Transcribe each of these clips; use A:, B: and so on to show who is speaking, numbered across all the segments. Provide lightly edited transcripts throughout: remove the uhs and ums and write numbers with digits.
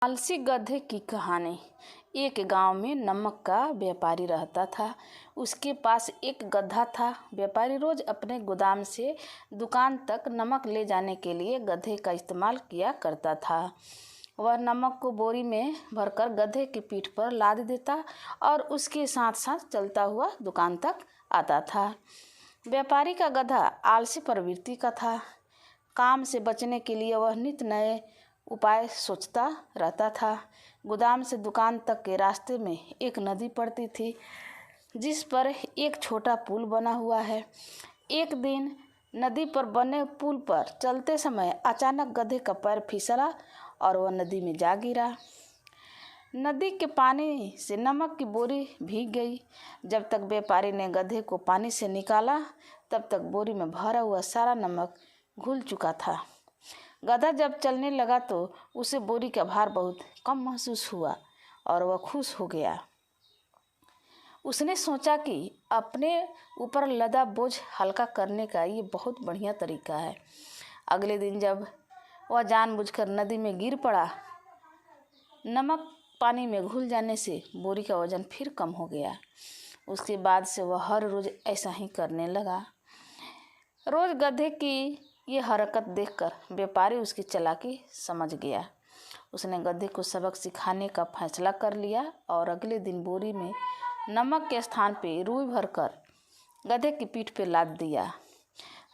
A: आलसी गधे की कहानी। एक गांव में नमक का व्यापारी रहता था। उसके पास एक गधा था। व्यापारी रोज अपने गोदाम से दुकान तक नमक ले जाने के लिए गधे का इस्तेमाल किया करता था। वह नमक को बोरी में भरकर गधे की पीठ पर लाद देता और उसके साथ साथ चलता हुआ दुकान तक आता था। व्यापारी का गधा आलसी प्रवृत्ति का था। काम से बचने के लिए वह नित नए उपाय सोचता रहता था। गोदाम से दुकान तक के रास्ते में एक नदी पड़ती थी, जिस पर एक छोटा पुल बना हुआ है। एक दिन नदी पर बने पुल पर चलते समय अचानक गधे का पैर फिसला और वह नदी में जा गिरा। नदी के पानी से नमक की बोरी भीग गई। जब तक व्यापारी ने गधे को पानी से निकाला, तब तक बोरी में भरा हुआ सारा नमक घुल चुका था। गधा जब चलने लगा तो उसे बोरी का भार बहुत कम महसूस हुआ और वह खुश हो गया। उसने सोचा कि अपने ऊपर लदा बोझ हल्का करने का ये बहुत बढ़िया तरीका है। अगले दिन जब वह जानबूझकर नदी में गिर पड़ा, नमक पानी में घुल जाने से बोरी का वजन फिर कम हो गया। उसके बाद से वह हर रोज़ ऐसा ही करने लगा। रोज़ गधे की ये हरकत देखकर व्यापारी उसकी चालाकी समझ गया। उसने गधे को सबक सिखाने का फैसला कर लिया और अगले दिन बोरी में नमक के स्थान पे रुई भरकर गधे की पीठ पे लाद दिया।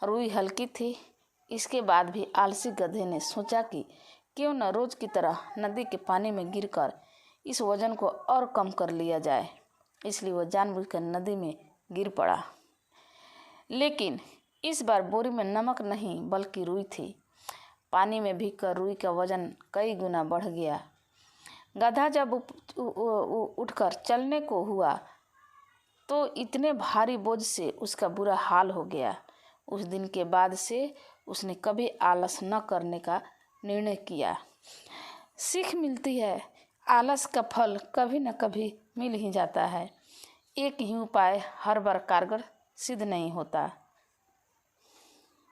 A: रुई हल्की थी। इसके बाद भी आलसी गधे ने सोचा कि क्यों न रोज़ की तरह नदी के पानी में गिरकर इस वजन को और कम कर लिया जाए। इसलिए वह जानबूझकर नदी में गिर पड़ा। लेकिन इस बार बोरी में नमक नहीं बल्कि रुई थी। पानी में भीगकर रुई का वजन कई गुना बढ़ गया। गधा जब उठकर चलने को हुआ तो इतने भारी बोझ से उसका बुरा हाल हो गया। उस दिन के बाद से उसने कभी आलस न करने का निर्णय किया। सीख मिलती है, आलस का फल कभी न कभी मिल ही जाता है। एक ही उपाय हर बार कारगर सिद्ध नहीं होता।